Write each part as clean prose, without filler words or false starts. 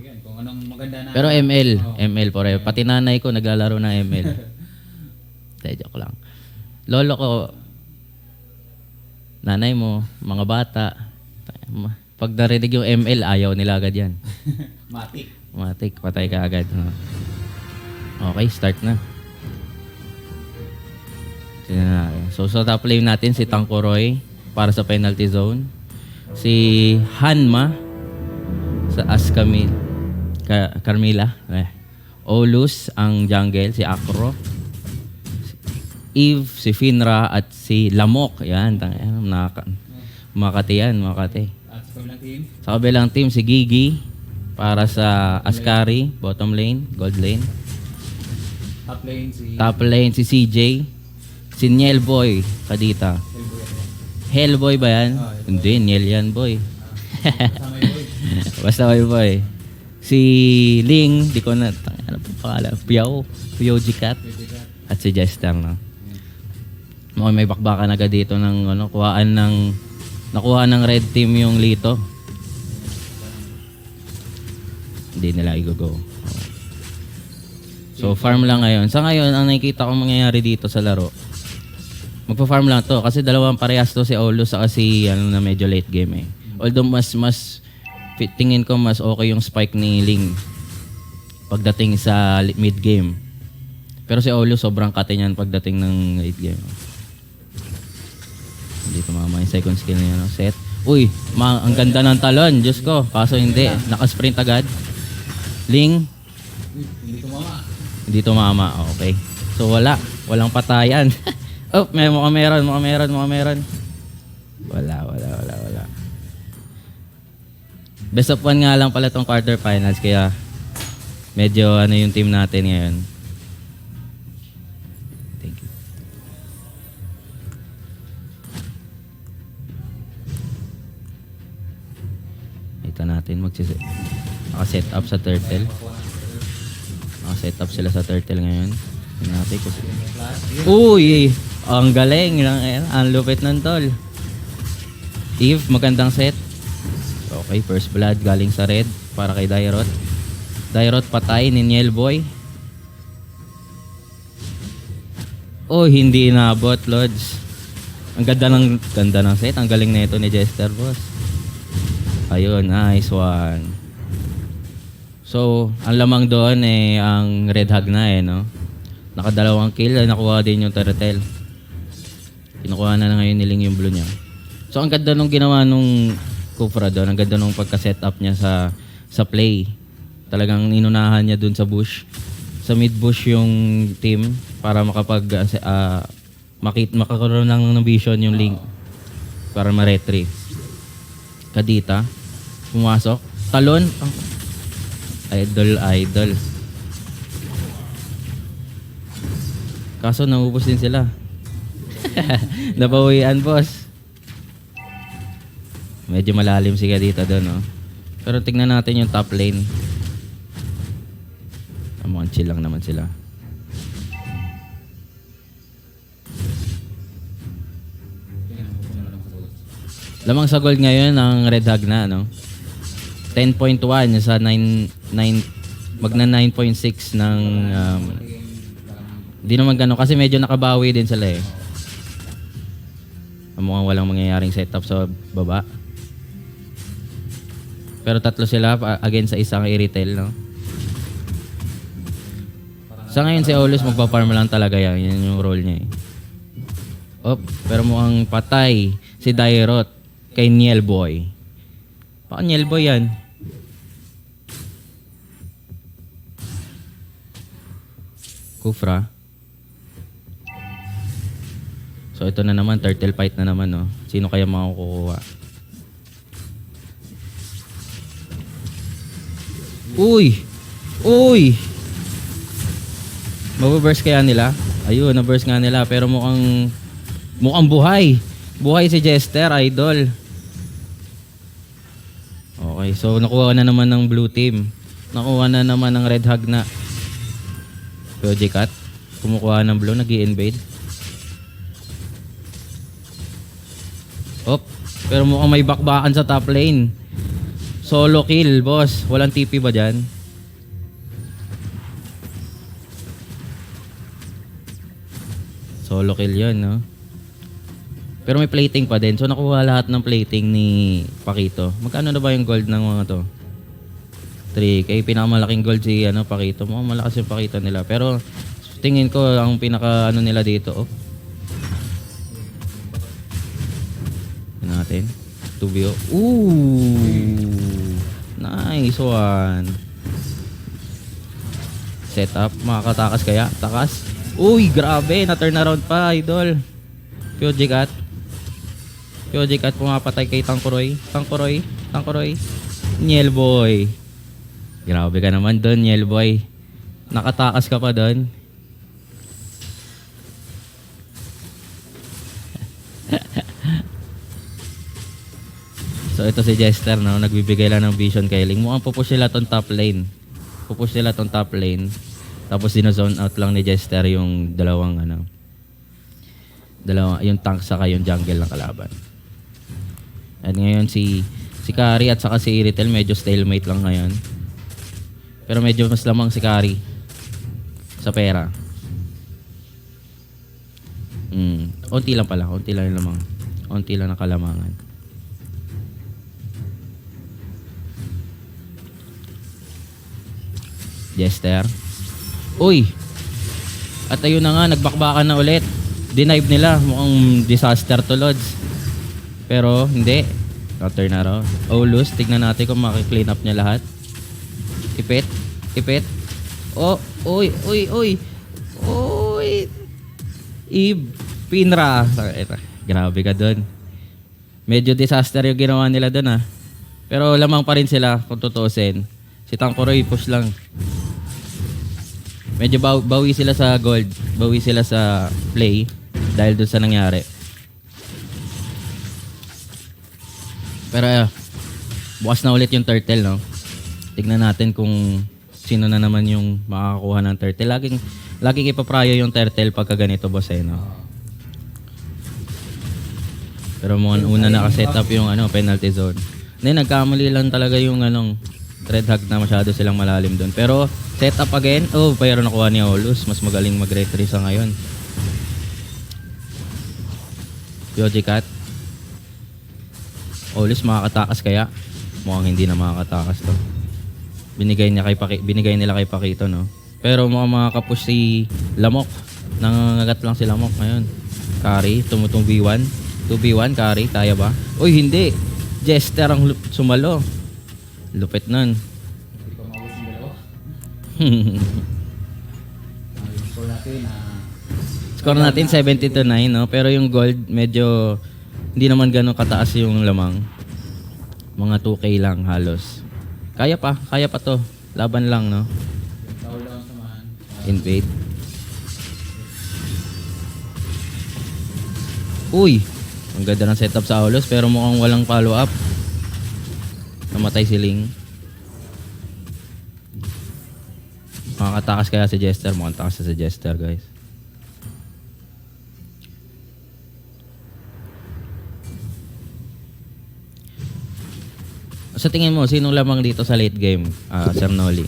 Yan, kung anong maganda na. Pero ML forever. Pati nanay ko naglalaro ng ML. Joke lang. Lolo ko, nanay mo, mga bata, pag narinig yung ML, ayaw nila agad yan. Matik, patay ka agad. No? Okay, start na. So sa top lane natin, si Tangkoroy para sa penalty zone. Si Hanma sa Carmilla. Olus ang jungle, si Akro. Eve, si Finra, at si Lamok. Yan, Makati yan, Makati. At sa kabilang team? Sa kabilang team, si Gigi para sa Ascari, bottom lane, gold lane. Top lane, si CJ. Si Niel Boy, Kadita. Hellboy ba yan? Hindi, Niel yan, boy. Basta boy. Si Ling, di ko na, ano pa pangalan? Piao Jikat. At si Jester, no? May bakbakan agad dito ng nakuha ng red team yung Lito. Hindi nila i-go. So farm lang ngayon. Sa ngayon, ang nakikita ko mangyayari dito sa laro, magpa-farm lang to kasi dalawang parehas to, si Olus at si na medyo late game eh. Although tingin ko mas okay yung spike ni Ling pagdating sa mid game. Pero si Olus sobrang kate niyan pagdating ng late game. Hindi tumama yung second skill niya, no? Set. Uy, ang ganda ng talon, Diyos ko. Kaso hindi, nakasprint agad. Ling. Hindi tumama. Okay. So walang patayan. Oh, mukhang meron. Wala. Best of 1 nga lang pala tong quarterfinals kaya medyo yung team natin ngayon. Thank you. Ito natin naka-set up sa turtle. Naka-set up sila sa turtle ngayon. Natin kasi. Uy! Ang galing lang, ang lupit ng tol. Eve, magandang set. Okay, first blood galing sa red para kay Dairot. Dairot patay ni Niel Boy. Oh, hindi inabot, Lods. Ang ganda ng set. Ang galing nito ni Jester, boss. Ayun, nice one. So, ang lamang doon ang Red Hag na no? Nakadalawang kill, nakuha din yung turtle. Kinukuha na ngayon niling yung blue niya. So ang ganda nung ginawa nung Kufra doon, ang ganda nung pagka-set up niya sa play. Talagang inunahan niya doon sa bush. Sa mid bush yung team para makakaroon ng vision yung Link para ma-retrieve. Kadita, pumasok. Talon. Idol. Kaso naubos din sila. Nabawian, boss. Medyo malalim siya dito doon, no? Pero tingnan natin yung top lane. Mukhang chill lang naman sila. Lamang sa gold ngayon ang Red Hag na, no? 10.1 sa 9 magna 9.6 ng hindi naman gano'n kasi medyo nakabawi din sila eh. Mukhang walang mangyayaring setup sa baba. Pero tatlo sila against sa isang i-retail, no? Sa ngayon si Olus magpa-farm lang talaga yan. Yan yung role niya eh. Pero mukhang patay si Dairot kay Niel Boy. Baka Niel Boy yan. Kufra. So ito na naman, turtle fight na naman, no? Sino kaya makukuha? Uy! Mababurst kaya nila? Ayun, naburst nga nila. Pero mukhang buhay. Buhay si Jester, idol. Okay, so nakuha na naman ng blue team. Nakuha na naman ng Red Hag na. Cat, kumukuha ng blue, nag-i-invade. Pero mukhang may bakbakan sa top lane. Solo kill, boss. Walang TP ba dyan? Solo kill yun, no? Pero may plating pa din. So, nakuha lahat ng plating ni Pakito. Magkano na ba yung gold ng mga to? 3K. Pinakamalaking gold si Pakito. Mukhang malakas yung Pakito nila. Pero, tingin ko, ang pinaka nila dito, oh. Tignan natin. 2BO. Ooh! Nice one. Setup. Makakatakas kaya? Takas. Uy, grabe. Na-turn around pa, idol. POG Cat. POG Cat pumapatay kay Tangkuroy. Tangkuroy. Nielboy. Grabe ka naman doon, Nielboy. Nakatakas ka pa doon. So ito si Jester, no? Nagbibigay lang ng vision kay Ling. Mukhang pupush sila tong top lane. Tapos dinozone out lang ni Jester yung dalawa, yung tank saka yung jungle ng kalaban. At ngayon si Kari at saka si Iritel medyo stalemate lang ngayon. Pero medyo mas lamang si Kari sa pera. Unti lang lamang. Unti lang na kalamangan. Jester. Uy! At ayun na nga, nagbakbakan na ulit. Denive nila. Mukhang disaster to, Lods. Pero, hindi. Counter na raw. Olus, tignan natin kung makiklean up niya lahat. Ipit. Oh, uy. Eve. Pinra. Grabe ka dun. Medyo disaster yung ginawa nila dun, ha. Pero lamang pa rin sila kung tutusin. Si Tangkuroy, push lang. Medyo bawi sila sa gold. Bawi sila sa play. Dahil dun sa nangyari. Pero bukas na ulit yung turtle, no? Tignan natin kung sino na naman yung makakakuha ng turtle. Laging ipaprayo yung turtle pagka ganito, boss, no? Pero una nakaset up yung penalty zone. Then nagkamali lang talaga yung Red Hug na masyado silang malalim doon. Pero set up again. Oh, pero nakuha ni Olus. Mas magaling mag-retry sa ngayon. POG Cat. Olus makakatakas kaya? Mukhang hindi na makakatakas to. Binigay nila kay Pakito, no? Pero mukhang makakapush si Lamok. Nangangagat lang si Lamok ngayon. Kari, tumutong V1. 2v1, Kari, kaya ba? Uy, hindi. Jester ang sumalo. Lupit nun. Hindi pa maubos yung dalawa. Yung score natin Score natin 70-9, no? Pero yung gold medyo hindi naman gano'ng kataas yung lamang. Mga 2K lang halos. Kaya pa to. Laban lang, no? yung tao lang samahan. Invade. Uy! Ang ganda ng setup sa Aulos pero mukhang walang follow-up. Namatay si Ling. Makakatakas kaya si Jester? Mukhang takas si Jester, guys. Sa tingin mo, sinong lamang dito sa late game, Sir Noli?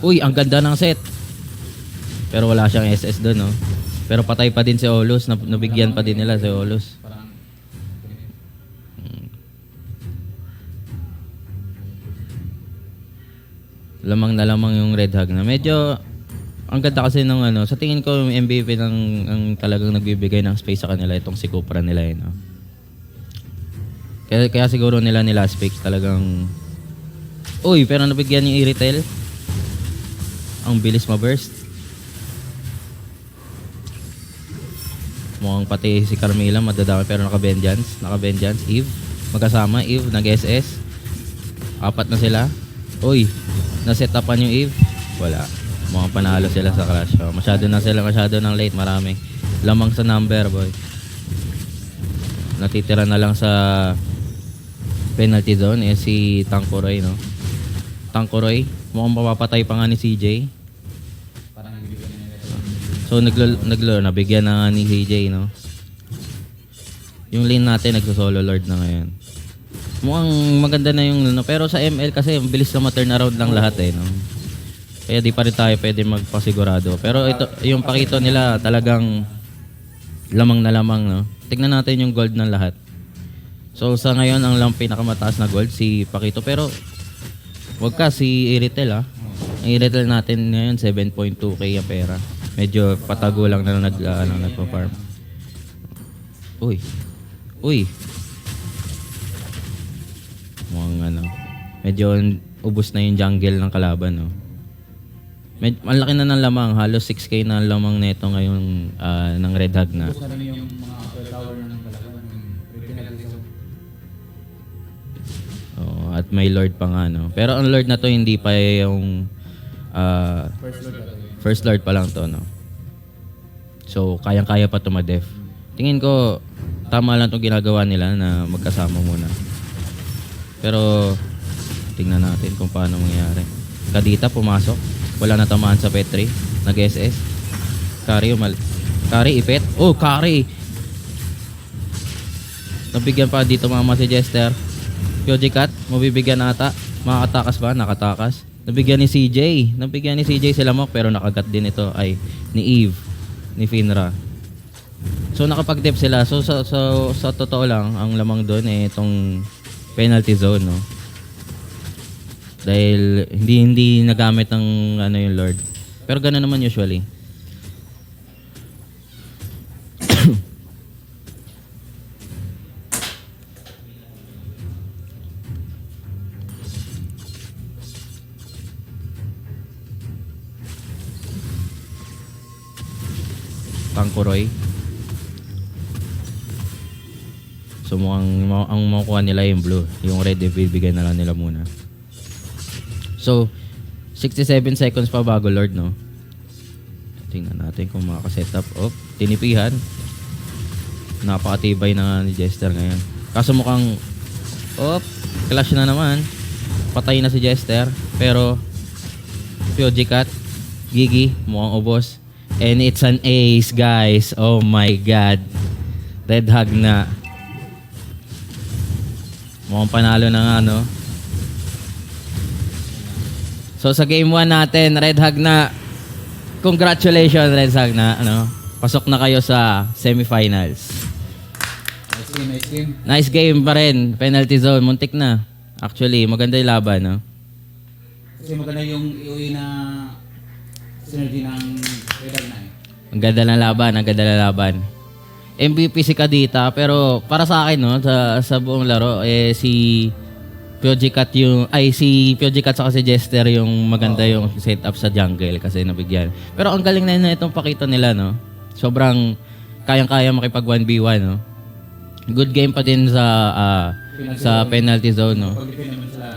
Uy, ang ganda ng set. Pero wala siyang SS doon, no? Pero patay pa din si Olus. Nabigyan pa din nila si Olus. Parang Lamang na lamang yung Red Hug na. Medyo, ang ganda kasi ng sa tingin ko yung MVP ang talagang nagbibigay ng space sa kanila itong si Cupra nila, no? Kaya siguro nila ni last pick talagang... Uy, pero nabigyan yung Iritel. Ang bilis ma-burst. Mukhang pati si Carmela madadami pero naka-vengeance. Eve. Magkasama. Eve, nag-SS. 4 na sila. Uy, na-set upan yung Eve. Wala. Mukhang panalo sila sa clash. Oh, masyado ng late. Marami. Lamang sa number, boy. Natitira na lang sa penalty zone si Tangkuroy, no? Tangkuroy. Mukhang mapapatay pa nga ni CJ. parang bibigyan nila. So nabigyan na nga ni CJ, no? Yung lane natin nagso-solo lord na ngayon. Mukhang maganda na yung ano. Pero sa ML kasi, ang bilis na ma-turn around lang lahat eh. No? Kaya di pa rin tayo pwede magpasigurado. Pero ito, yung Pakito nila talagang lamang na lamang. No? Tignan natin yung gold ng lahat. So sa ngayon, ang lang pinakamataas na gold, si Pakito. Pero wag ka, si Iritel ah. Ang Iritel natin ngayon, 7.2k ang pera. Medyo patago lang na nagpa-farm. Uy. Uy. Mukhang ano. Medyo ubos na yung jungle ng kalaban, no? Malaki na ng lamang. Halos 6k na ang lamang neto ngayon ng Red Hag na. Tapos na rin yung mga upper tower na ng kalaban. Yung penalty zone. Oh, at may Lord pa nga, no? Pero ang Lord na to hindi pa yung First Lord ata yun. First Lord pa lang to, no? So, kayang-kaya pa tumadef. Tingin ko, tama lang itong ginagawa nila na magkasama muna. Pero, tingnan natin kung paano mangyayari. Kadita, pumasok. Wala na tamaan sa Petri. Nag-SS. Kari, Kari, ipet. Oh, Kari! Nabigyan pa dito mama si Jester. Pyojikat, mabibigyan ata. Makakatakas ba? Nakatakas. Nabigyan ni CJ. Nabigyan ni CJ si Lamok pero nakagat din ito ay ni Eve. Ni Finra. So nakapag-dep sila. So sa totoo lang, ang lamang doon eh itong penalty zone, no? Dahil hindi nagamit ng ano yung Lord. Pero gano'n naman usually. Pangkuroy. So mukhang ang makukuha nila yung blue. Yung red, ibibigay na lang nila muna. So, 67 seconds pa bago Lord, no? Tingnan natin kung makaka-setup. Oh, tinipihan. Napakatibay na nga ni Jester ngayon. Kaso mukhang, clash na naman. Patay na si Jester. Pero, Pyojikat, Gigi, mukhang ubos. And it's an ace, guys. Oh my God. Red Hag na. Mukhang panalo na nga, no? So sa game 1 natin, Red Hag na. Congratulations, Red Hag na. Ano? Pasok na kayo sa semifinals. Nice game, nice game. Nice game pa rin. Penalty zone. Muntik na. Actually, maganda yung laban, no? Kasi maganda yung iuwi na synergy ng Red Hag na eh. Ang ganda ng laban. Ang ganda ng laban. MVP si Kadita. Pero para sa akin, no? Sa buong laro, si Pyojikat si Pyojikat sa si Jester yung maganda yung setup sa jungle kasi nabigyan. Pero ang galing na itong Pakito nila, no? Sobrang kayang-kaya makipag 1v1, no? Good game pa din sa penalty zone, no? Pag-defend naman sila.